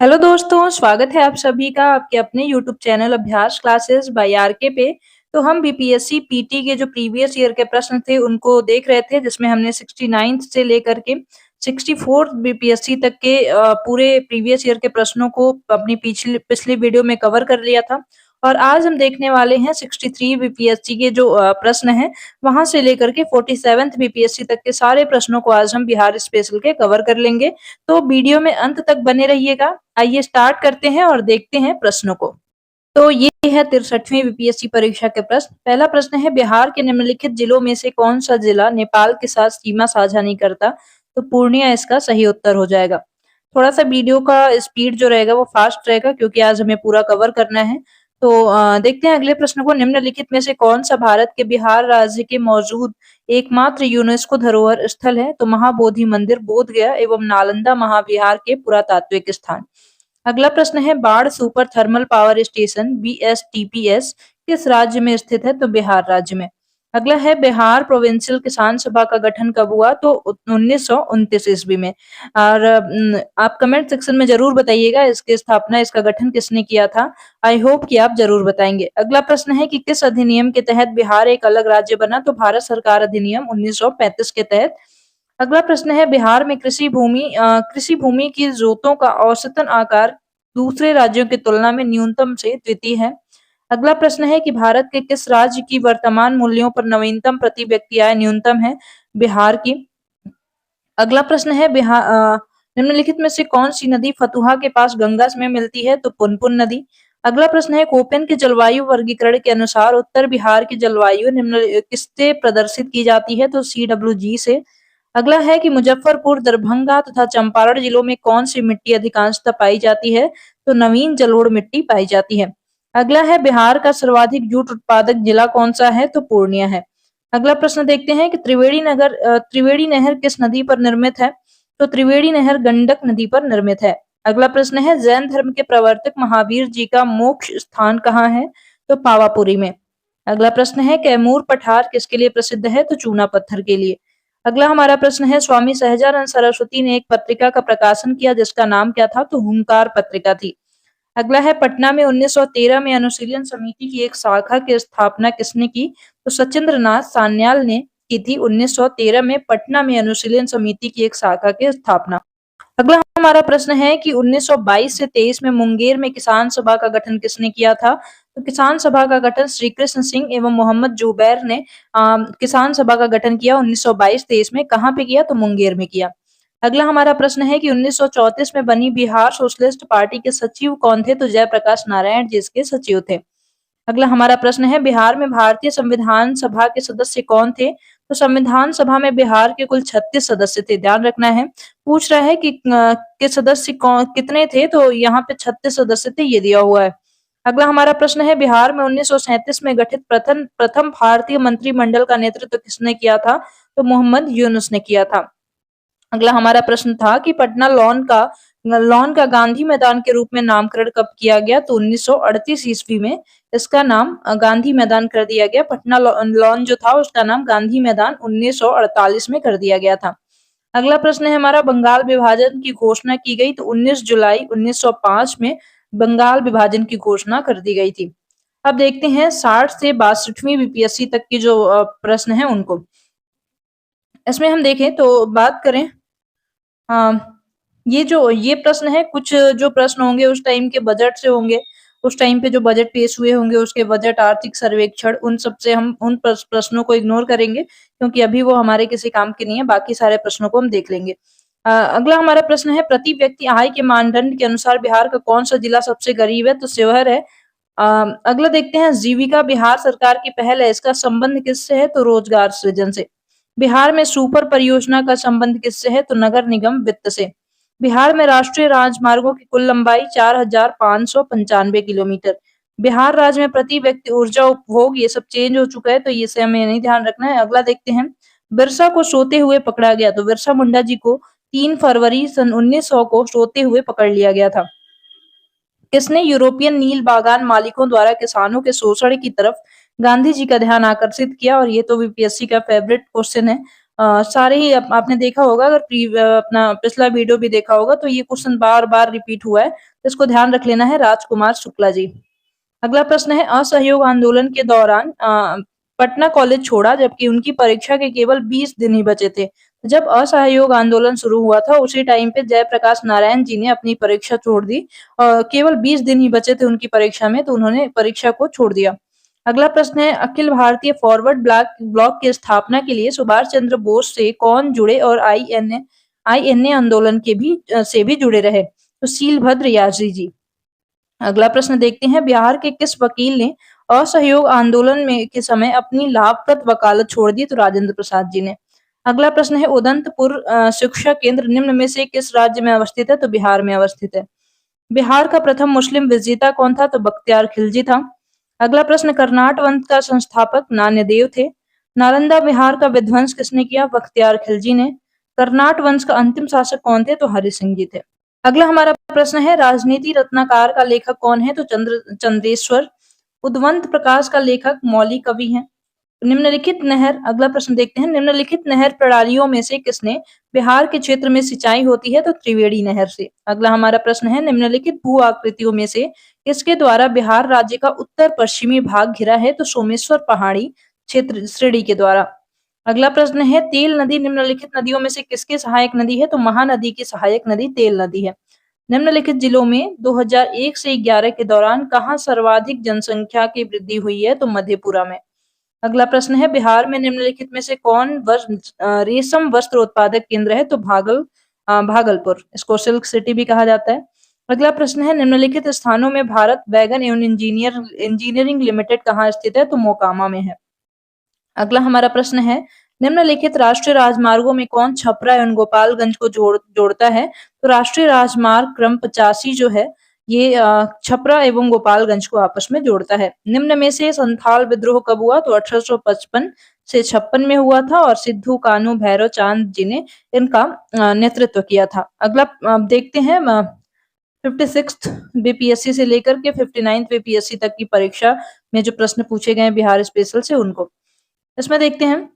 Hello दोस्तों, स्वागत है आप सभी का आपके अपने यूट्यूब चैनल अभ्यास क्लासेस बाय आरके पे। तो हम बीपीएससी पीटी के जो प्रीवियस ईयर के प्रश्न थे उनको देख रहे थे, जिसमें हमने 69th से लेकर के 64th बीपीएससी तक के पूरे प्रीवियस ईयर के प्रश्नों को अपनी पिछली पिछली वीडियो में कवर कर लिया था। और आज हम देखने वाले हैं 63 बीपीएससी के जो प्रश्न हैं, वहां से लेकर के 47th बीपीएससी तक के सारे प्रश्नों को आज हम बिहार स्पेशल के कवर कर लेंगे। तो वीडियो में अंत तक बने रहिएगा। आइए स्टार्ट करते हैं और देखते हैं प्रश्नों को। तो ये है 63वीं बीपीएससी परीक्षा के प्रश्न। पहला प्रश्न है, बिहार के निम्नलिखित जिलों में से कौन सा जिला नेपाल के साथ सीमा साझा नहीं करता? तो पूर्णिया इसका सही उत्तर हो जाएगा। थोड़ा सा वीडियो का स्पीड जो रहेगा वो फास्ट रहेगा, क्योंकि आज हमें पूरा कवर करना है। तो देखते हैं अगले प्रश्न को। निम्नलिखित में से कौन सा भारत के बिहार राज्य के मौजूद एकमात्र यूनेस्को धरोहर स्थल है? तो महाबोधि मंदिर, बोध गया एवं नालंदा महाविहार के पुरातात्विक स्थान। अगला प्रश्न है, बाढ़ सुपर थर्मल पावर स्टेशन बीएसटीपीएस किस राज्य में स्थित है? तो बिहार राज्य में। अगला है, बिहार प्रोविंशियल किसान सभा का गठन कब हुआ? तो 1929 ईस्वी में। और आप कमेंट सेक्शन में जरूर बताइएगा इसकी स्थापना, इसका गठन किसने किया था। आई होप कि आप जरूर बताएंगे। अगला प्रश्न है कि किस अधिनियम के तहत बिहार एक अलग राज्य बना? तो भारत सरकार अधिनियम 1935 के तहत। अगला प्रश्न है, बिहार में कृषि भूमि की जोतों का औसतन आकार दूसरे राज्यों की तुलना में न्यूनतम से द्वितीय है। अगला प्रश्न है कि भारत के किस राज्य की वर्तमान मूल्यों पर नवीनतम प्रति व्यक्ति आय न्यूनतम है? बिहार की। अगला प्रश्न है, निम्नलिखित में से कौन सी नदी फतुहा के पास गंगा में मिलती है? तो पुनपुन नदी। अगला प्रश्न है, कोपेन के जलवायु वर्गीकरण के अनुसार उत्तर बिहार की जलवायु निम्न किससे प्रदर्शित की जाती है? तो CWG से। अगला है कि मुजफ्फरपुर, दरभंगा तथा चंपारण जिलों में कौन सी मिट्टी अधिकांशतः पाई जाती है? तो नवीन जलोढ़ मिट्टी पाई जाती है। अगला है, बिहार का सर्वाधिक जूट उत्पादक जिला कौन सा है? तो पूर्णिया है। अगला प्रश्न देखते हैं कि त्रिवेणी नहर किस नदी पर निर्मित है? तो त्रिवेणी नहर गंडक नदी पर निर्मित है। अगला प्रश्न है, जैन धर्म के प्रवर्तक महावीर जी का मोक्ष स्थान कहाँ है? तो पावापुरी में। अगला प्रश्न है, कैमूर पठार किसके लिए प्रसिद्ध है? तो चूना पत्थर के लिए। अगला हमारा प्रश्न है, स्वामी सहजानंद सरस्वती ने एक पत्रिका का प्रकाशन किया जिसका नाम क्या था? तो हुंकार पत्रिका थी। अगला है, पटना में 1913 में अनुशीलन समिति की एक शाखा की स्थापना किसने की? तो सचिंद्र नाथ सान्याल ने की थी 1913 में पटना में अनुशीलन समिति की एक शाखा की स्थापना। अगला हमारा प्रश्न है कि 1922 से 23 में मुंगेर में किसान सभा का गठन किसने किया था? तो किसान सभा का गठन श्री कृष्ण सिंह एवं मोहम्मद जुबैर ने किसान सभा का गठन किया 1922-23 में। कहाँ पे किया? तो मुंगेर में किया। अगला हमारा प्रश्न है कि 1934 में बनी बिहार सोशलिस्ट पार्टी के सचिव कौन थे? तो जयप्रकाश नारायण जी इसके सचिव थे। अगला हमारा प्रश्न है, बिहार में भारतीय संविधान सभा के सदस्य कौन थे? तो संविधान सभा में बिहार के कुल 36 सदस्य थे, ध्यान रखना है। पूछ रहा है कि के सदस्य कितने थे? तो यहाँ पे 36 सदस्य थे, ये दिया हुआ है। अगला हमारा प्रश्न है, बिहार में 1937 में गठित प्रथम प्रथम भारतीय मंत्रिमंडल का नेतृत्व किसने किया था? तो मोहम्मद यूनुस ने किया था। अगला हमारा प्रश्न था कि पटना लॉन का गांधी मैदान के रूप में नामकरण कब किया गया? तो 1938 ईस्वी में इसका नाम गांधी मैदान कर दिया गया। पटना लॉन जो था उसका नाम गांधी मैदान 1948 में कर दिया गया था। अगला प्रश्न है हमारा, बंगाल विभाजन की घोषणा की गई तो 19 जुलाई 1905 में बंगाल विभाजन की घोषणा कर दी गई थी। अब देखते हैं 60 से 62वीं बीपीएससी तक की जो प्रश्न है उनको। इसमें हम देखें तो बात करें, ये प्रश्न है, कुछ जो प्रश्न होंगे उस टाइम के बजट से होंगे, उस टाइम पे जो बजट पेश हुए होंगे उसके बजट आर्थिक सर्वेक्षण, उन सब से हम उन प्रश्नों को इग्नोर करेंगे, क्योंकि अभी वो हमारे किसी काम के नहीं है। बाकी सारे प्रश्नों को हम देख लेंगे। अगला हमारा प्रश्न है, प्रति व्यक्ति आय के मानदंड के अनुसार बिहार का कौन सा जिला सबसे गरीब है? तो शिवहर है। अगला देखते हैं, जीविका बिहार सरकार की पहल है, इसका संबंध किससे है? तो रोजगार सृजन से। बिहार में सुपर परियोजना का संबंध किससे है? तो नगर निगम वित्त से। बिहार में राष्ट्रीय राजमार्गों की कुल लंबाई 4595 किलोमीटर। बिहार राज्य में प्रति व्यक्ति ऊर्जा उपभोग, ये सब चेंज हो चुका है, तो ये से हमें नहीं ध्यान रखना है। अगला देखते हैं, बिरसा को सोते हुए पकड़ा गया। तो बिरसा मुंडा जी को 3 फरवरी सन 1900 को सोते हुए पकड़ लिया गया था। किसने यूरोपियन नील बागान मालिकों द्वारा किसानों के शोषण की तरफ गांधी जी का ध्यान आकर्षित किया? और ये तो बीपीएससी का फेवरेट क्वेश्चन है। सारे ही आपने देखा होगा, अगर अपना पिछला वीडियो भी देखा होगा तो ये क्वेश्चन बार-बार रिपीट हुआ है, तो इसको ध्यान रख लेना है। राजकुमार शुक्ला जी। अगला प्रश्न है, असहयोग आंदोलन के दौरान पटना कॉलेज छोड़ा जबकि उनकी परीक्षा के केवल 20 दिन ही बचे थे। जब असहयोग आंदोलन शुरू हुआ था उसी टाइम पे जयप्रकाश नारायण जी ने अपनी परीक्षा छोड़ दी। केवल 20 दिन ही बचे थे उनकी परीक्षा में, तो उन्होंने परीक्षा को छोड़ दिया। अगला प्रश्न है, अखिल भारतीय फॉरवर्ड ब्लॉक की स्थापना के लिए सुभाष चंद्र बोस से कौन जुड़े और आईएनए आंदोलन से भी जुड़े रहे? तो शीलभद्र यात्री जी। अगला प्रश्न देखते हैं, बिहार के किस वकील ने असहयोग आंदोलन में के समय अपनी लाभप्रद वकालत छोड़ दी? तो राजेंद्र प्रसाद जी ने। अगला प्रश्न है, उदंतपुर शिक्षा केंद्र निम्न में से किस राज्य में अवस्थित है? तो बिहार में अवस्थित है। बिहार का प्रथम मुस्लिम विजेता कौन था? तो बख्तियार खिलजी था। अगला प्रश्न, कर्नाट वंश का संस्थापक नान्यदेव थे। नालंदा बिहार का विध्वंस किसने किया? बख्तियार खिलजी ने। कर्नाट वंश का अंतिम शासक कौन थे? तो हरि सिंह जी थे। अगला हमारा प्रश्न है, राजनीति रत्नाकर का लेखक कौन है? तो चंद्रेश्वर। उद्वंत प्रकाश का लेखक मौली कवि हैं। निम्नलिखित नहर, अगला प्रश्न देखते हैं, निम्नलिखित नहर प्रणालियों में से किसने बिहार के क्षेत्र में सिंचाई होती है? तो त्रिवेणी नहर से। अगला हमारा प्रश्न है, निम्नलिखित भू आकृतियों में से किसके द्वारा बिहार राज्य का उत्तर पश्चिमी भाग घिरा है? तो सोमेश्वर पहाड़ी क्षेत्र श्रेणी के द्वारा। अगला प्रश्न है, तेल नदी निम्नलिखित नदियों में से किसकी सहायक नदी है? तो महानदी की सहायक नदी तेल नदी है। निम्नलिखित जिलों में 2001 से 11 के दौरान कहाँ सर्वाधिक जनसंख्या की वृद्धि हुई है? तो मधेपुरा में। अगला प्रश्न है, बिहार में निम्नलिखित में से कौन रेशम वस्त्र उत्पादक केंद्र है? तो भागलपुर। इसको सिल्क सिटी भी कहा जाता है। अगला प्रश्न है, निम्नलिखित स्थानों में भारत वैगन एवं इंजीनियरिंग लिमिटेड कहाँ स्थित है? तो मोकामा में है। अगला हमारा प्रश्न है, निम्नलिखित राष्ट्रीय राजमार्गों में कौन छपरा एवं गोपालगंज को जोड़ता है? तो राष्ट्रीय राजमार्ग क्रम 85 जो है ये छपरा एवं गोपालगंज को आपस में जोड़ता है। निम्न में से संथाल विद्रोह कब हुआ? तो 1855 से 56 में हुआ था और सिद्धू कान्हू भैरव चांद जी ने इनका नेतृत्व किया था। अगला देखते हैं 56th बीपीएससी से लेकर के 59th बीपीएससी तक की परीक्षा में जो प्रश्न पूछे गए बिहार स्पेशल से उनको। इसमें देखते हैं,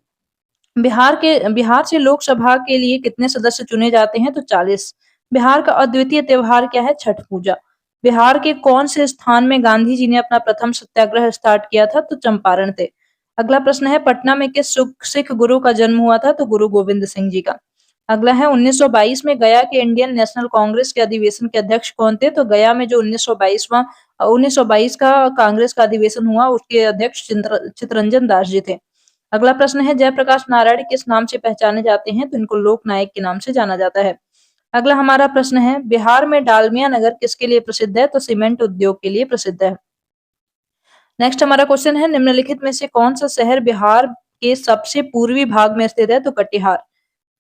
बिहार से लोकसभा के लिए कितने सदस्य चुने जाते हैं? तो 40। बिहार का अद्वितीय त्योहार क्या है? छठ पूजा। बिहार के कौन से स्थान में गांधी जी ने अपना प्रथम सत्याग्रह स्टार्ट किया था? तो चंपारण थे। अगला प्रश्न है, पटना में किस सिख गुरु का जन्म हुआ था? तो गुरु गोविंद सिंह जी का। अगला है, 1922 में गया के इंडियन नेशनल कांग्रेस के अधिवेशन के अध्यक्ष कौन थे? तो गया में जो 1922 का कांग्रेस का अधिवेशन हुआ उसके अध्यक्ष चित्तरंजन दास जी थे। अगला प्रश्न है, जयप्रकाश नारायण किस नाम से पहचाने जाते हैं? तो इनको लोक नायक के नाम से जाना जाता है। अगला हमारा प्रश्न है, बिहार में डालमिया नगर किसके लिए प्रसिद्ध है? तो सीमेंट उद्योग के लिए प्रसिद्ध है। नेक्स्ट हमारा क्वेश्चन है, निम्नलिखित में से कौन सा शहर बिहार के सबसे पूर्वी भाग में स्थित है? तो कटिहार।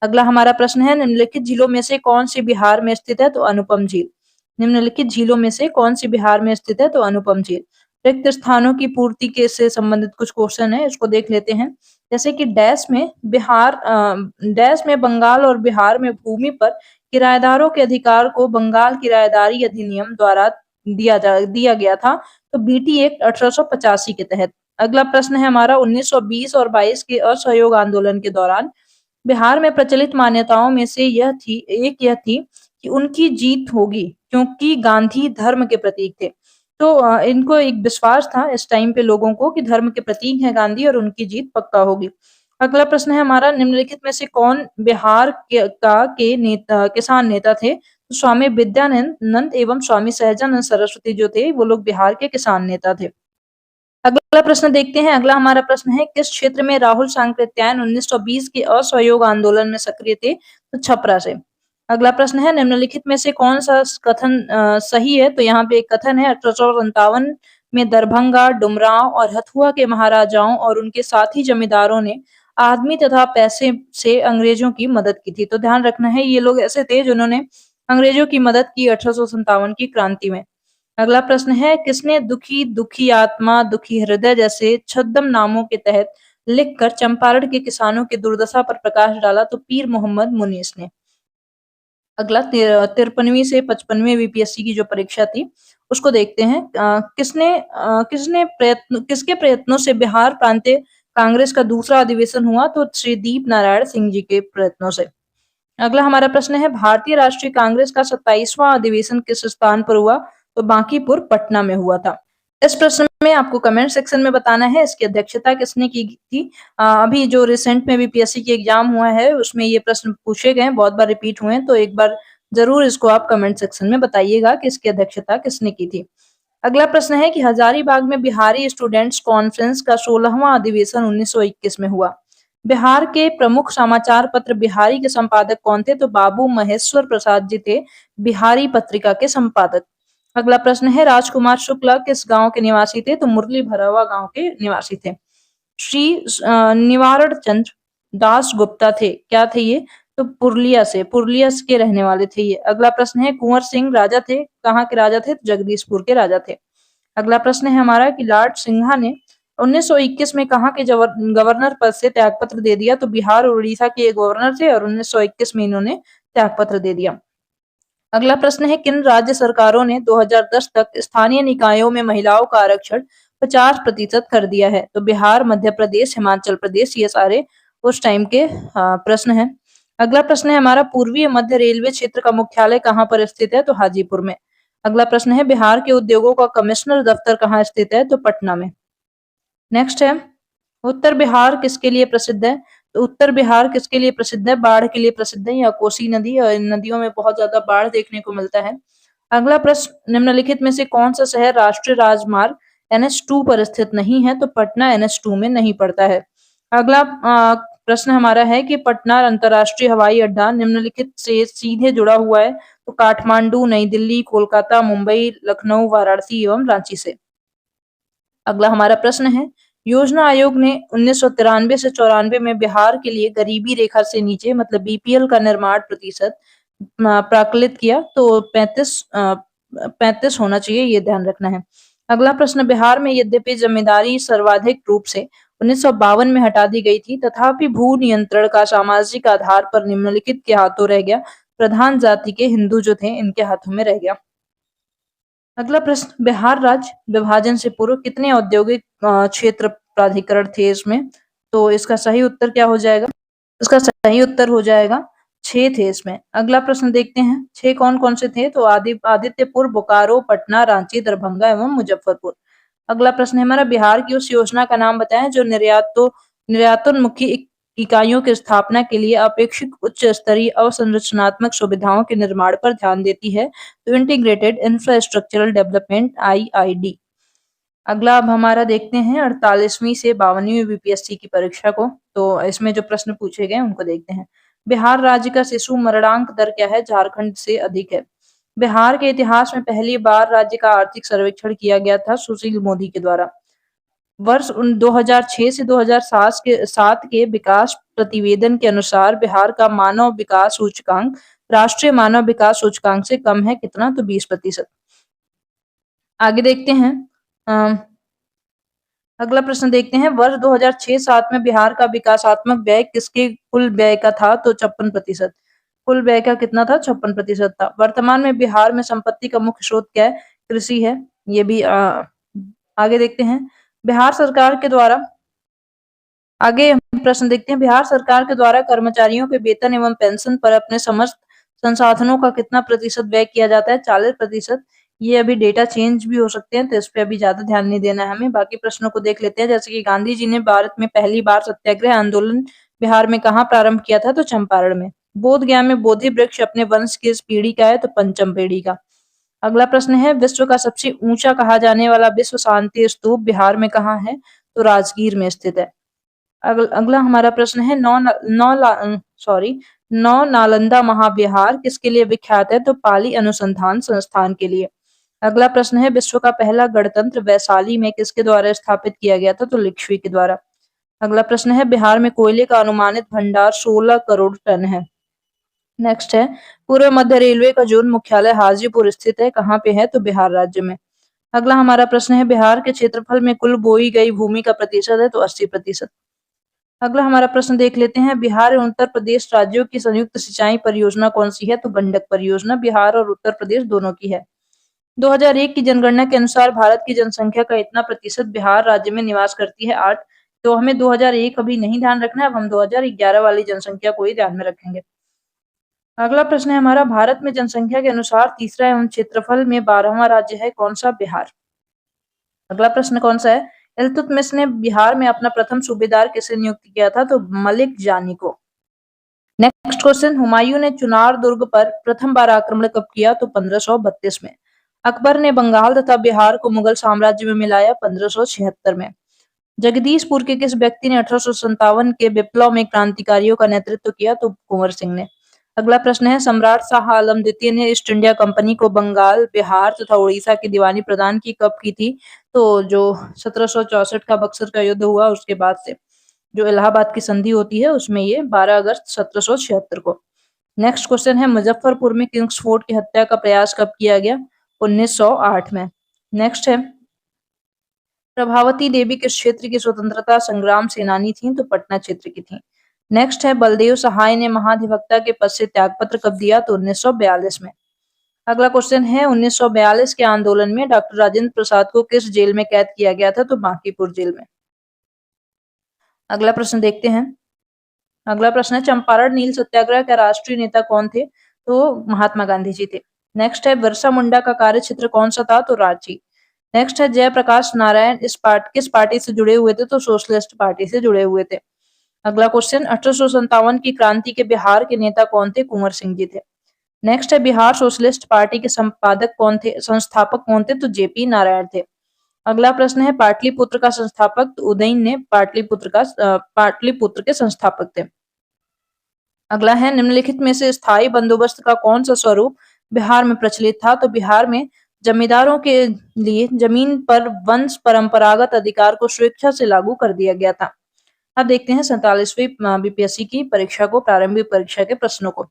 अगला हमारा प्रश्न है, निम्नलिखित झीलों में से कौन सी बिहार में स्थित है? तो अनुपम झील। निम्नलिखित झीलों में से कौन सी बिहार में स्थित है? तो अनुपम झील। रिक्त स्थानों की पूर्ति के से संबंधित कुछ क्वेश्चन है, इसको देख लेते हैं। जैसे कि डैश में बंगाल और बिहार में भूमि पर किराएदारों के अधिकार को बंगाल किराएदारी अधिनियम द्वारा दिया गया था, तो बीटी एक्ट 1885 के तहत। अगला प्रश्न है हमारा, 1920 और 22 के असहयोग आंदोलन के दौरान बिहार में प्रचलित मान्यताओं में से यह थी कि उनकी जीत होगी क्योंकि गांधी धर्म के प्रतीक थे। तो इनको एक विश्वास था इस टाइम पे लोगों को कि धर्म के प्रतीक है गांधी और उनकी जीत पक्का होगी। अगला प्रश्न है हमारा, निम्नलिखित में से कौन बिहार के किसान नेता थे? तो स्वामी विद्यानंद एवं स्वामी सहजानंद सरस्वती जो थे वो लोग बिहार के किसान नेता थे। अगला प्रश्न देखते हैं। अगला हमारा प्रश्न है, किस क्षेत्र में राहुल सांकृत्यायन 1920 के असहयोग आंदोलन में सक्रिय थे? तो छपरा से। अगला प्रश्न है, निम्नलिखित में से कौन सा कथन सही है? तो यहाँ पे एक कथन है, 1857 में दरभंगा, डुमरांव और हथुआ के महाराजाओं और उनके साथी जमींदारों ने आदमी तथा पैसे से अंग्रेजों की मदद की थी। तो ध्यान रखना है, ये लोग ऐसे थे जिन्होंने अंग्रेजों की मदद की 1857 की क्रांति में। अगला प्रश्न है, किसने दुखी आत्मा, दुखी हृदय जैसे छद्म नामों के तहत लिखकर चंपारण के किसानों की दुर्दशा पर प्रकाश डाला? तो पीर मोहम्मद मुनीस ने। अगला 53वीं से 55वीं बीपीएससी की जो परीक्षा थी उसको देखते हैं। किसके प्रयत्नों से बिहार प्रांतीय कांग्रेस का दूसरा अधिवेशन हुआ तो श्री दीप नारायण सिंह जी के प्रयत्नों से। अगला हमारा प्रश्न है, भारतीय राष्ट्रीय कांग्रेस का 27वां अधिवेशन किस स्थान पर हुआ? तो बांकीपुर पटना में हुआ था। इस प्रश्न में आपको कमेंट सेक्शन में बताना है इसकी अध्यक्षता किसने की थी। अभी जो रिसेंट में बीपीएससी की एग्जाम हुआ है उसमें ये प्रश्न पूछे गए, बहुत बार रिपीट हुए हैं, तो एक बार जरूर इसको आप कमेंट सेक्शन में बताइएगा कि इसकी अध्यक्षता किसने की थी। अगला प्रश्न है कि हजारीबाग में बिहारी स्टूडेंट्स कॉन्फ्रेंस का 16वां अधिवेशन 1921 में हुआ। बिहार के प्रमुख समाचार पत्र बिहारी के संपादक कौन थे? तो बाबू महेश्वर प्रसाद जी थे बिहारी पत्रिका के संपादक। अगला प्रश्न है, राजकुमार शुक्ला किस गांव के निवासी थे? तो मुरली भरावा गांव के निवासी थे। श्री निवारण चंद्र दास गुप्ता थे, क्या थे ये? तो पुरलिया के रहने वाले थे ये। अगला प्रश्न है, कुंवर सिंह राजा थे, कहाँ के राजा थे? तो जगदीशपुर के राजा थे। अगला प्रश्न है हमारा कि लॉर्ड सिंघा ने 1921 में कहाँ के गवर्नर पद से त्यागपत्र दे दिया? तो बिहार और उड़ीसा के गवर्नर थे और 1921 में इन्होंने त्यागपत्र दे दिया। अगला प्रश्न है, किन राज्य सरकारों ने 2010 तक स्थानीय निकायों में महिलाओं का आरक्षण 50% कर दिया है? तो बिहार, मध्य प्रदेश, हिमाचल प्रदेश, ये सारे उस टाइम के प्रश्न हैं। अगला प्रश्न है हमारा, पूर्वीय मध्य रेलवे क्षेत्र का मुख्यालय कहाँ पर स्थित है? तो हाजीपुर में। अगला प्रश्न है, बिहार के उद्योगों का कमिश्नर दफ्तर कहाँ स्थित है? तो पटना में। नेक्स्ट है, उत्तर बिहार किसके लिए प्रसिद्ध है? तो उत्तर बिहार किसके लिए प्रसिद्ध है? बाढ़ के लिए प्रसिद्ध है, या कोसी नदी, और इन नदियों में बहुत ज्यादा बाढ़ देखने को मिलता है। अगला प्रश्न, निम्नलिखित में से कौन सा शहर राष्ट्रीय राजमार्ग NH2 पर स्थित नहीं है? तो पटना NH2 में नहीं पड़ता है। अगला प्रश्न हमारा है कि पटना अंतर्राष्ट्रीय हवाई अड्डा निम्नलिखित से सीधे जुड़ा हुआ है? तो काठमांडू, नई दिल्ली, कोलकाता, मुंबई, लखनऊ, वाराणसी एवं रांची से। अगला हमारा प्रश्न है, योजना आयोग ने 1993 से 94 में बिहार के लिए गरीबी रेखा से नीचे मतलब बीपीएल का निर्माण प्रतिशत प्राकलित किया, तो 35 होना चाहिए, ये ध्यान रखना है। अगला प्रश्न, बिहार में यद्यपि जमींदारी सर्वाधिक रूप से 1952 में हटा दी गई थी, तथापि भू नियंत्रण का सामाजिक आधार पर निम्नलिखित के हाथों रह गया? प्रधान जाति के हिंदू जो थे इनके हाथों में रह गया। अगला प्रश्न, बिहार राज्य विभाजन से पूर्व कितने औद्योगिक क्षेत्र प्राधिकरण थे इसमें? तो इसका सही उत्तर क्या हो जाएगा? इसका सही उत्तर हो जाएगा 6 थे इसमें। अगला प्रश्न देखते हैं, 6 कौन कौन से थे? तो आदित्यपुर, बोकारो, पटना, रांची, दरभंगा एवं मुजफ्फरपुर। अगला प्रश्न है हमारा, बिहार की उस योजना का नाम बताएं जो निर्यातोन्मुखी इकाइयों की स्थापना के लिए अपेक्षित उच्च स्तरीय अवसंरचनात्मक सुविधाओं के निर्माण पर ध्यान देती है? तो इंटीग्रेटेड इंफ्रास्ट्रक्चरल डेवलपमेंट IID। अगला अब हमारा देखते हैं 48वीं से 52वीं बीपीएससी की परीक्षा को, तो इसमें जो प्रश्न पूछे गए उनको देखते हैं। बिहार राज्य का शिशु मरणांक दर क्या है? झारखंड से अधिक है। बिहार के इतिहास में पहली बार राज्य का आर्थिक सर्वेक्षण किया गया था सुशील मोदी के द्वारा। वर्ष 2006 से 2007 के विकास प्रतिवेदन के अनुसार बिहार का मानव विकास सूचकांक राष्ट्रीय मानव विकास सूचकांक से कम है, कितना? तो 20%। आगे देखते हैं, अगला प्रश्न देखते हैं, वर्ष 2006-07 में बिहार का विकासात्मक व्यय किसके कुल व्यय का था? तो 56%। कुल व्यय का कितना था? 56% था। वर्तमान में बिहार में संपत्ति का मुख्य स्रोत क्या है? कृषि है। ये भी आगे देखते हैं, बिहार सरकार के द्वारा आगे हम प्रश्न देखते हैं, बिहार सरकार के द्वारा कर्मचारियों के वेतन एवं पेंशन पर अपने समस्त संसाधनों का कितना प्रतिशत व्यय किया जाता है? 40%। ये अभी डेटा चेंज भी हो सकते हैं, तो इस पे अभी ज्यादा ध्यान नहीं देना है हमें। बाकी प्रश्नों को देख लेते हैं, जैसे कि गांधी जी ने भारत में पहली बार सत्याग्रह आंदोलन बिहार में कहाँ प्रारंभ किया था? तो चंपारण में। बोध गया में बोधि वृक्ष अपने वंश की इस पीढ़ी का है? तो पंचम पीढ़ी का। अगला प्रश्न है, विश्व का सबसे ऊंचा कहा जाने वाला विश्व शांति स्तूप बिहार में कहाँ है? तो राजगीर में स्थित है। अगला हमारा प्रश्न है, नौ नालंदा महाविहार किसके लिए विख्यात है? तो पाली अनुसंधान संस्थान के लिए। अगला प्रश्न है, विश्व का पहला गणतंत्र वैशाली में किसके द्वारा स्थापित किया गया था? तो लिच्छवी के द्वारा। अगला प्रश्न है, बिहार में कोयले का अनुमानित भंडार 16 करोड़ टन है। नेक्स्ट है, पूर्व मध्य रेलवे का जोन मुख्यालय हाजीपुर स्थित है, कहाँ पे है? तो बिहार राज्य में। अगला हमारा प्रश्न है, बिहार के क्षेत्रफल में कुल बोई गई भूमि का प्रतिशत है? तो 80%। अगला हमारा प्रश्न देख लेते हैं, बिहार और उत्तर प्रदेश राज्यों की संयुक्त सिंचाई परियोजना कौन सी है? तो गंडक परियोजना बिहार और उत्तर प्रदेश दोनों की है। 2001 की जनगणना के अनुसार भारत की जनसंख्या का इतना प्रतिशत बिहार राज्य में निवास करती है? 8। तो हमें 2001 अभी नहीं ध्यान रखना है, अब हम 2011 वाली जनसंख्या को ही ध्यान में रखेंगे। अगला प्रश्न है हमारा, भारत में जनसंख्या के अनुसार तीसरा एवं क्षेत्रफल में 12वां राज्य है कौन सा? बिहार। अगला प्रश्न कौन सा है? इल्तुतमिश ने बिहार में अपना प्रथम सूबेदार किसे नियुक्त किया था? तो मलिक जानी को। नेक्स्ट क्वेश्चन, हुमायूं ने चुनार दुर्ग पर प्रथम बार आक्रमण कब किया? तो 1532 में। अकबर ने बंगाल तथा बिहार को मुगल साम्राज्य में मिलाया 1576 में। जगदीशपुर के किस व्यक्ति ने 1857 के विप्लव में क्रांतिकारियों का नेतृत्व किया? तो कुंवर सिंह ने। अगला प्रश्न है, सम्राट शाह आलम द्वितीय ने ईस्ट इंडिया कंपनी को बंगाल, बिहार तथा उड़ीसा की दीवानी प्रदान की कब की थी? तो जो 1764 का बक्सर का युद्ध हुआ उसके बाद से जो इलाहाबाद की संधि होती है उसमें ये 12 अगस्त 1776 को। नेक्स्ट क्वेश्चन है, मुजफ्फरपुर में किंग्स फोर्ट की हत्या का प्रयास कब किया गया? 1908 में। नेक्स्ट है, प्रभावती देवी किस क्षेत्र की स्वतंत्रता संग्राम सेनानी थी? तो पटना क्षेत्र की थी। नेक्स्ट है, बलदेव सहाय ने महाधिवक्ता के पद से त्यागपत्र कब दिया? तो 1942 में। अगला क्वेश्चन है, 1942 के आंदोलन में डॉक्टर राजेंद्र प्रसाद को किस जेल में कैद किया गया था? तो बांकीपुर जेल में। अगला प्रश्न देखते हैं। अगला प्रश्न है, चंपारण नील सत्याग्रह का राष्ट्रीय नेता कौन थे? तो महात्मा गांधी जी थे। नेक्स्ट है, बिरसा मुंडा का कार्य क्षेत्र कौन सा था? तो रांची। नेक्स्ट है, जयप्रकाश नारायण किस पार्टी से जुड़े हुए थे? तो सोशलिस्ट पार्टी से जुड़े हुए थे। अगला क्वेश्चन, 1857 की क्रांति के बिहार के नेता कौन थे? कुंवर सिंह जी थे। नेक्स्ट है, बिहार सोशलिस्ट पार्टी के संपादक कौन थे? संस्थापक कौन थे? तो जेपी नारायण थे। अगला प्रश्न है, पाटलिपुत्र का संस्थापक? तो उदयन ने पाटलिपुत्र के संस्थापक थे। अगला है, निम्नलिखित में से स्थायी बंदोबस्त का कौन सा स्वरूप बिहार में प्रचलित था? तो बिहार में जमींदारों के लिए जमीन पर वंश परंपरागत अधिकार को स्वेच्छा से लागू कर दिया गया था। अब देखते हैं 47वीं बीपीएससी की परीक्षा को, प्रारंभिक परीक्षा के प्रश्नों को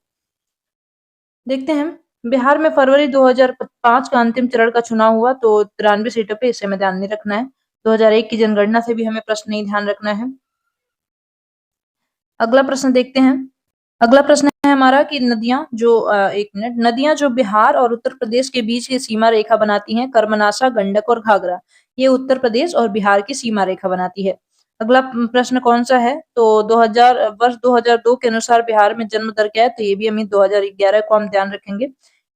देखते हैं। बिहार में फरवरी 2005 का अंतिम चरण का चुनाव हुआ, तो 93 सीटों पे, इसे हमें ध्यान नहीं रखना है। 2001 की जनगणना से भी हमें प्रश्न नहीं ध्यान रखना है। अगला प्रश्न देखते हैं। अगला प्रश्न है हमारा कि नदियां जो बिहार और उत्तर प्रदेश के बीच की सीमा रेखा बनाती हैं, कर्मनाशा, गंडक और घाघरा, ये उत्तर प्रदेश और बिहार की सीमा रेखा बनाती है। अगला प्रश्न कौन सा है? तो 2002 के अनुसार बिहार में जन्म दर क्या है? तो ये भी हम 2011 को हम ध्यान रखेंगे।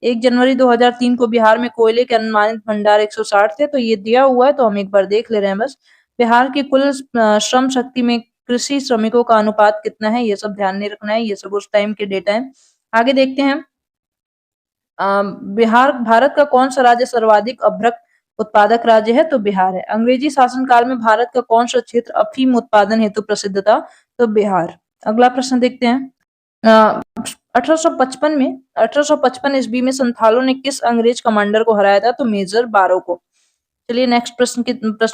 1 जनवरी 2003 को बिहार में कोयले के अनुमानित भंडार 160 थे, तो ये दिया हुआ है तो हम एक बार देख ले रहे हैं बस। बिहार की कुल श्रम शक्ति में कृषि श्रमिकों का अनुपात कितना है? ये सब ध्यान नहीं रखना है, ये सब उस टाइम के डेटा है। आगे देखते हैं, बिहार भारत का कौन सा राज्य सर्वाधिक अभ्रक उत्पादक राज्य है? तो बिहार है। अंग्रेजी शासनकाल में भारत का कौन सा क्षेत्र अफीम उत्पादन हेतु प्रसिद्ध था? तो बिहार। अगला प्रश्न देखते हैं। 1855 ईस्वी में संथालों ने किस अंग्रेज कमांडर को हराया था? तो मेजर बारो को। चलिए नेक्स्ट प्रश्न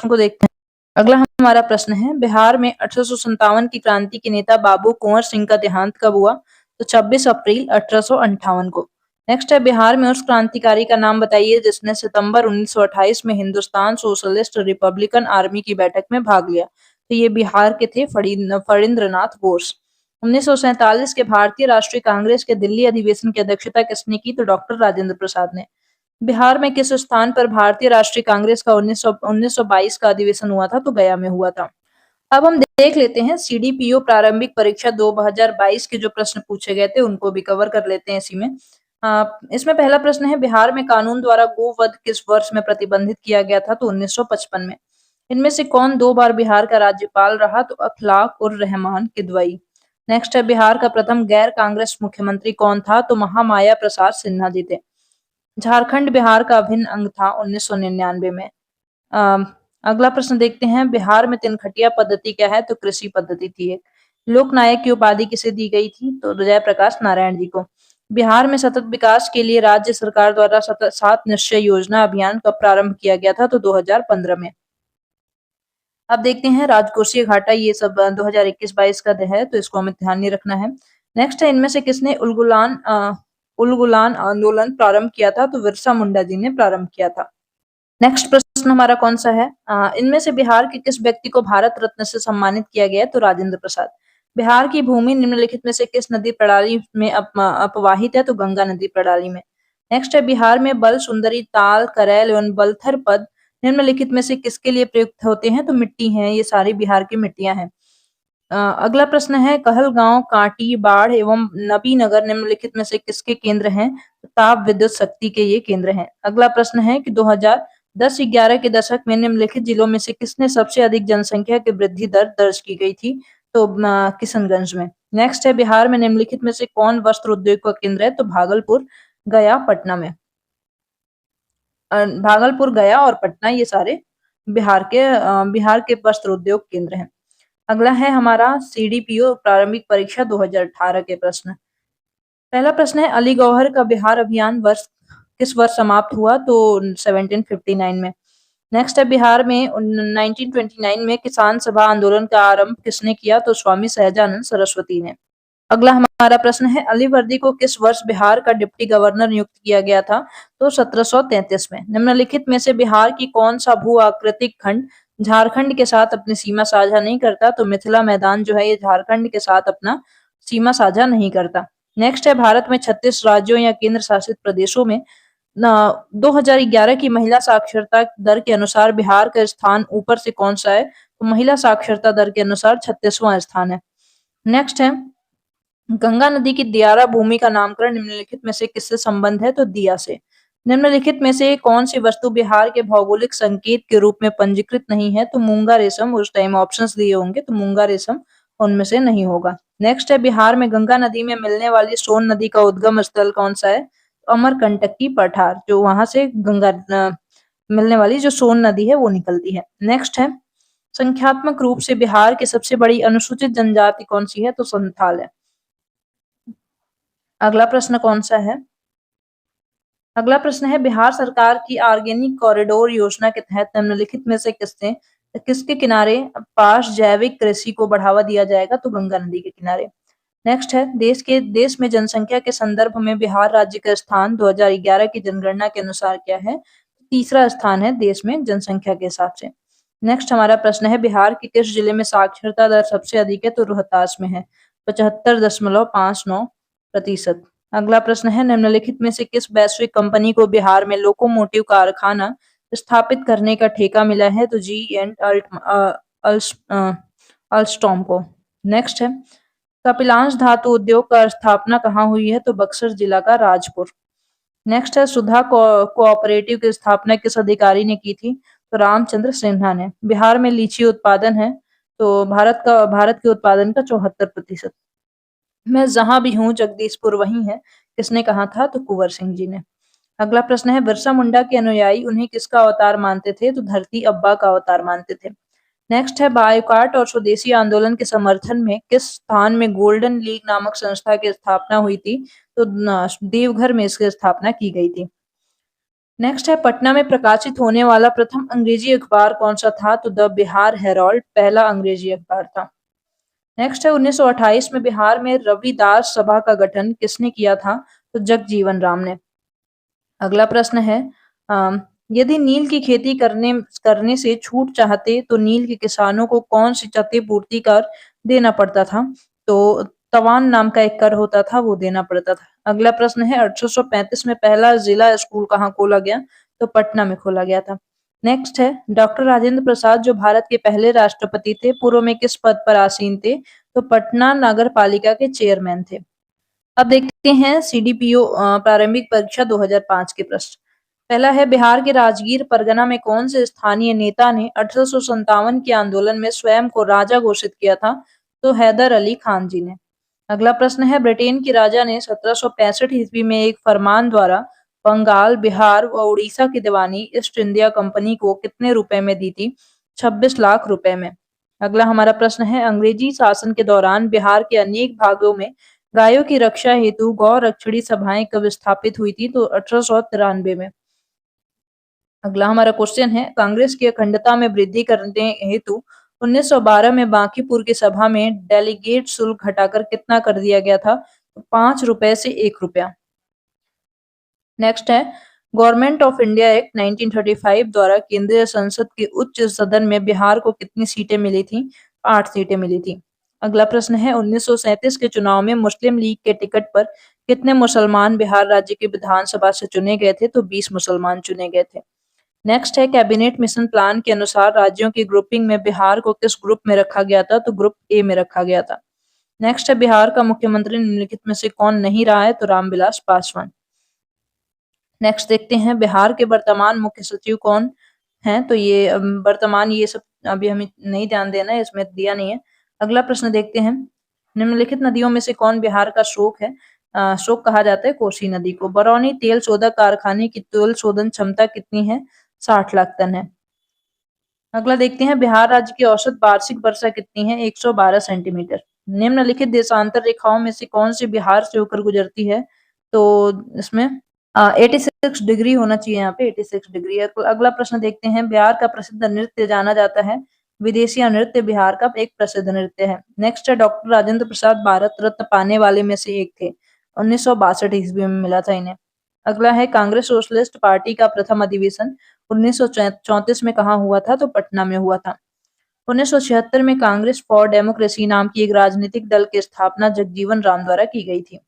को देखते हैं। अगला हमारा प्रश्न है, बिहार में 1857 की क्रांति के नेता बाबू कुंवर सिंह का देहांत कब हुआ? तो 26 अप्रैल 1858 को। नेक्स्ट है, बिहार में उस क्रांतिकारी का नाम बताइए जिसने सितंबर 1928 में हिंदुस्तान सोशलिस्ट रिपब्लिकन आर्मी की बैठक में भाग लिया। तो ये बिहार के थे फणींद्रनाथ बोस। 1947 के भारतीय राष्ट्रीय कांग्रेस के दिल्ली अधिवेशन की अध्यक्षता किसने की? तो डॉक्टर राजेंद्र प्रसाद ने। बिहार में किस स्थान पर भारतीय राष्ट्रीय कांग्रेस का 1922 का अधिवेशन हुआ था? तो गया में हुआ था। अब हम देख लेते हैं सीडीपीओ प्रारंभिक परीक्षा 2022 के जो प्रश्न पूछे गए थे उनको भी कवर कर लेते हैं इसी में। इसमें पहला प्रश्न है, बिहार में कानून द्वारा गोवध किस वर्ष में प्रतिबंधित किया गया था? तो 1955 में। इनमें से कौन 2 बार बिहार का राज्यपाल रहा? तो अखलाक उर रहमान किदवई। नेक्स्ट है, बिहार का प्रथम गैर कांग्रेस मुख्यमंत्री कौन था? तो महामाया प्रसाद सिन्हा जी थे। झारखंड बिहार का अभिन्न अंग था 1999 में। अगला प्रश्न देखते हैं, बिहार में तिनखटिया पद्धति क्या है? तो कृषि पद्धति थी एक। लोकनायक की उपाधि किसे दी गई थी? तो जयप्रकाश नारायण जी को। बिहार में सतत विकास के लिए राज्य सरकार द्वारा 7 निश्चय योजना अभियान कब प्रारंभ किया गया था? तो 2015 में। अब देखते हैं राजकोषीय घाटा, ये सब 2021-22 का है तो इसको हमें ध्यान नहीं रखना है। नेक्स्ट है, इनमें से किसने उलगुलान आंदोलन प्रारंभ किया था? तो बिरसा मुंडा जी ने प्रारंभ किया था। नेक्स्ट प्रश्न हमारा कौन सा है? इनमें से बिहार के किस व्यक्ति को भारत रत्न से सम्मानित किया गया? तो राजेंद्र प्रसाद। बिहार की भूमि निम्नलिखित में से किस नदी प्रणाली में अपवाहित है? तो गंगा नदी प्रणाली में। नेक्स्ट है, बिहार में बल सुंदरी, ताल, करैल एवं बलथर पद निम्नलिखित में से किसके लिए प्रयुक्त होते हैं? तो मिट्टी हैं, ये सारी बिहार की मिट्टियाँ हैं। अगला प्रश्न है कहलगांव, कांटी, बाढ़ एवं नबीनगर निम्नलिखित में से किसके केंद्र हैं? तो ताप विद्युत शक्ति के ये केंद्र हैं। अगला प्रश्न है कि 2010-11 के दशक में निम्नलिखित जिलों में से किसने सबसे अधिक जनसंख्या की वृद्धि दर दर्ज की गई थी? तो किशनगंज में। नेक्स्ट है बिहार में निम्नलिखित में से कौन वस्त्र उद्योग का केंद्र है? तो भागलपुर, गया, पटना में। भागलपुर, गया और पटना ये सारे बिहार के वस्त्र उद्योग केंद्र हैं। अगला है हमारा सीडीपीओ प्रारंभिक परीक्षा 2018 के प्रश्न। पहला प्रश्न है अली गौहर का बिहार अभियान वर्ष किस वर्ष समाप्त हुआ? तो 1759 में। नेक्स्ट है बिहार में 1929 में किसान सभा आंदोलन का आरंभ किसने किया? तो स्वामी सहजानंद सरस्वती ने। अगला हमारा प्रश्न है अलीवर्दी को किस वर्ष बिहार का डिप्टी गवर्नर नियुक्त किया गया था? तो 1733 में। निम्नलिखित में से बिहार की कौन सा भू आकृतिक खंड झारखंड के साथ अपनी सीमा साझा नहीं करता? तो मिथिला मैदान जो है ये झारखंड के साथ अपना सीमा साझा नहीं करता। नेक्स्ट है भारत में 36 राज्यों या केंद्र शासित प्रदेशों में 2011 की महिला साक्षरता दर के अनुसार बिहार का स्थान ऊपर से कौन सा है? तो महिला साक्षरता दर के अनुसार 36वां स्थान है। नेक्स्ट है गंगा नदी की दियारा भूमि का नामकरण निम्नलिखित में से किससे संबंध है? तो दिया से। निम्नलिखित में से कौन सी वस्तु बिहार के भौगोलिक संकेत के रूप में पंजीकृत नहीं है? तो मूंगा रेशम। उस टाइम ऑप्शंस दिए होंगे तो मूंगा रेशम उनमें से नहीं होगा। नेक्स्ट है बिहार में गंगा नदी में मिलने वाली सोन नदी का उद्गम स्थल कौन सा है? तो अमरकंटक की पठार, जो वहां से मिलने वाली जो सोन नदी है वो निकलती है। नेक्स्ट है संख्यात्मक रूप से बिहार की सबसे बड़ी अनुसूचित जनजाति कौन सी है? तो संथाल है। अगला प्रश्न कौन सा है? अगला प्रश्न है बिहार सरकार की ऑर्गेनिक कॉरिडोर योजना के तहत निम्नलिखित में से किसके किनारे पास जैविक कृषि को बढ़ावा दिया जाएगा? तो गंगा नदी के किनारे। नेक्स्ट है देश में जनसंख्या के संदर्भ में बिहार राज्य का स्थान 2011 की जनगणना के अनुसार क्या है? तीसरा स्थान है देश में जनसंख्या के हिसाब से। नेक्स्ट हमारा प्रश्न है बिहार के किस जिले में साक्षरता दर सबसे अधिक है? तो रोहतास में है, 75.59%। अगला प्रश्न है निम्नलिखित में से किस वैश्विक कंपनी को बिहार में लोकोमोटिव कारखाना स्थापित करने का ठेका मिला है? तो जी एंड अल्स्टॉम को। नेक्स्ट है कपिलांश धातु उद्योग का स्थापना कहाँ हुई है? तो बक्सर जिला का राजपुर। नेक्स्ट है सुधा कोऑपरेटिव की स्थापना किस अधिकारी ने की थी? तो रामचंद्र सिन्हा ने। बिहार में लीची उत्पादन है तो भारत के उत्पादन का 74%। मैं जहां भी हूँ जगदीशपुर वही है, किसने कहा था? तो कुंवर सिंह जी ने। अगला प्रश्न है बिरसा मुंडा के अनुयायी उन्हें किसका अवतार मानते थे? तो धरती अब्बा का अवतार मानते थे। नेक्स्ट है बायकॉट और स्वदेशी आंदोलन के समर्थन में किस स्थान में गोल्डन लीग नामक संस्था की स्थापना हुई थी? तो देवघर में इसकी स्थापना की गई थी। नेक्स्ट है पटना में प्रकाशित होने वाला प्रथम अंग्रेजी अखबार कौन सा था? तो द बिहार हेराल्ड पहला अंग्रेजी अखबार था। नेक्स्ट है 1928 में बिहार में रविदास सभा का गठन किसने किया था? तो जगजीवन राम ने। अगला प्रश्न है यदि नील की खेती करने से छूट चाहते तो नील के किसानों को कौन सी क्षतिपूर्ति कर देना पड़ता था? तो तवान नाम का एक कर होता था, वो देना पड़ता था। अगला प्रश्न है 1835 में पहला जिला स्कूल कहाँ खोला गया? तो पटना में खोला गया था। नेक्स्ट है डॉक्टर राजेंद्र प्रसाद जो भारत के पहले राष्ट्रपति थे पूर्व में किस पद पर आसीन थे? तो पटना नगर पालिका के चेयरमैन थे। अब देखते हैं सीडीपीओ प्रारंभिक परीक्षा 2005 के प्रश्न। पहला है बिहार के राजगीर परगना में कौन से स्थानीय नेता ने 1857 के आंदोलन में स्वयं को राजा घोषित किया था? तो हैदर अली खान जी ने। अगला प्रश्न है ब्रिटेन की राजा ने 1765 ईस्वी में एक फरमान द्वारा बंगाल, बिहार व उड़ीसा की दीवानी ईस्ट इंडिया कंपनी को कितने रुपए में दी थी? 26 लाख रुपए में। अगला हमारा प्रश्न है अंग्रेजी शासन के दौरान बिहार के अनेक भागों में गायों की रक्षा हेतु गौ रक्षणी सभाएं कब स्थापित हुई थी? तो 1893 में। अगला हमारा क्वेश्चन है कांग्रेस की अखंडता में वृद्धि करने हेतु 1912 में बांकीपुर की सभा में डेलीगेट शुल्क घटाकर कितना कर दिया गया था? तो 5 रुपए से 1 रुपया। नेक्स्ट है गवर्नमेंट ऑफ इंडिया एक्ट 1935 द्वारा केंद्रीय संसद के उच्च सदन में बिहार को कितनी सीटें मिली थी? 8 सीटें मिली थी। अगला प्रश्न है 1937 के चुनाव में मुस्लिम लीग के टिकट पर कितने मुसलमान बिहार राज्य की विधानसभा से चुने गए थे? तो 20 मुसलमान चुने गए थे। नेक्स्ट है कैबिनेट मिशन प्लान के अनुसार राज्यों की ग्रुपिंग में बिहार को किस ग्रुप में रखा गया था? तो ग्रुप ए में रखा गया था। नेक्स्ट है बिहार का मुख्यमंत्री निम्नलिखित में से कौन नहीं रहा है? तो रामविलास पासवान। नेक्स्ट देखते हैं बिहार के वर्तमान मुख्य सचिव कौन हैं? तो ये वर्तमान ये सब अभी हमें नहीं ध्यान देना है, इसमें दिया नहीं है। अगला प्रश्न देखते हैं, निम्नलिखित नदियों में से कौन बिहार का शोक है? शोक कहा जाता है कोसी नदी को। बरौनी तेल शोधक कारखाने की तेल शोधन क्षमता कितनी है? 60 लाख टन है। अगला देखते हैं बिहार राज्य की औसत वार्षिक वर्षा कितनी है? 112 सेंटीमीटर। निम्नलिखित देशांतर रेखाओं में से कौन सी बिहार से होकर गुजरती है? तो इसमें 86 डिग्री होना चाहिए, यहाँ पे 86 डिग्री है। अगला प्रश्न देखते हैं, बिहार का प्रसिद्ध नृत्य जाना जाता है। विदेशिया नृत्य बिहार का एक प्रसिद्ध नृत्य है। नेक्स्ट है डॉक्टर राजेंद्र प्रसाद भारत रत्न पाने वाले में से एक थे। 1962 ईस्वी में मिला था इन्हें। अगला है कांग्रेस सोशलिस्ट पार्टी का प्रथम अधिवेशन 1934 में कहाँ हुआ था? तो पटना में हुआ था। 1976 में कांग्रेस फॉर डेमोक्रेसी नाम की एक राजनीतिक दल की स्थापना जगजीवन राम द्वारा की गई थी।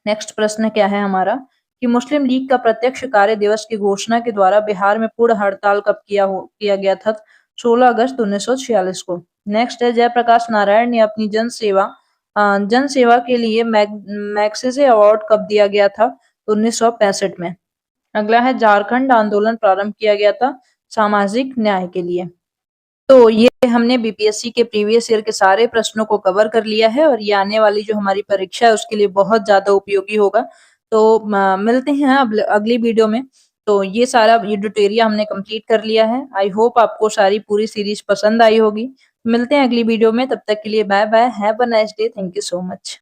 नेक्स्ट प्रश्न क्या है हमारा कि मुस्लिम लीग का प्रत्यक्ष कार्य दिवस की घोषणा के द्वारा बिहार में पूर्ण हड़ताल कब किया गया था? 16 अगस्त 1946 को। नेक्स्ट है जयप्रकाश नारायण ने अपनी जन सेवा के लिए मैग्सेसे अवार्ड कब दिया गया था? 1965 में। अगला है झारखंड आंदोलन प्रारंभ किया गया था सामाजिक न्याय के लिए। तो ये हमने बीपीएससी के प्रीवियस ईयर के सारे प्रश्नों को कवर कर लिया है और ये आने वाली जो हमारी परीक्षा है उसके लिए बहुत ज्यादा उपयोगी होगा। तो मिलते हैं अब अगली वीडियो में। तो ये सारा ये ट्यूटोरियल हमने कंप्लीट कर लिया है। आई होप आपको सारी पूरी सीरीज पसंद आई होगी। मिलते हैं अगली वीडियो में, तब तक के लिए bye bye, have a nice day, thank you so much.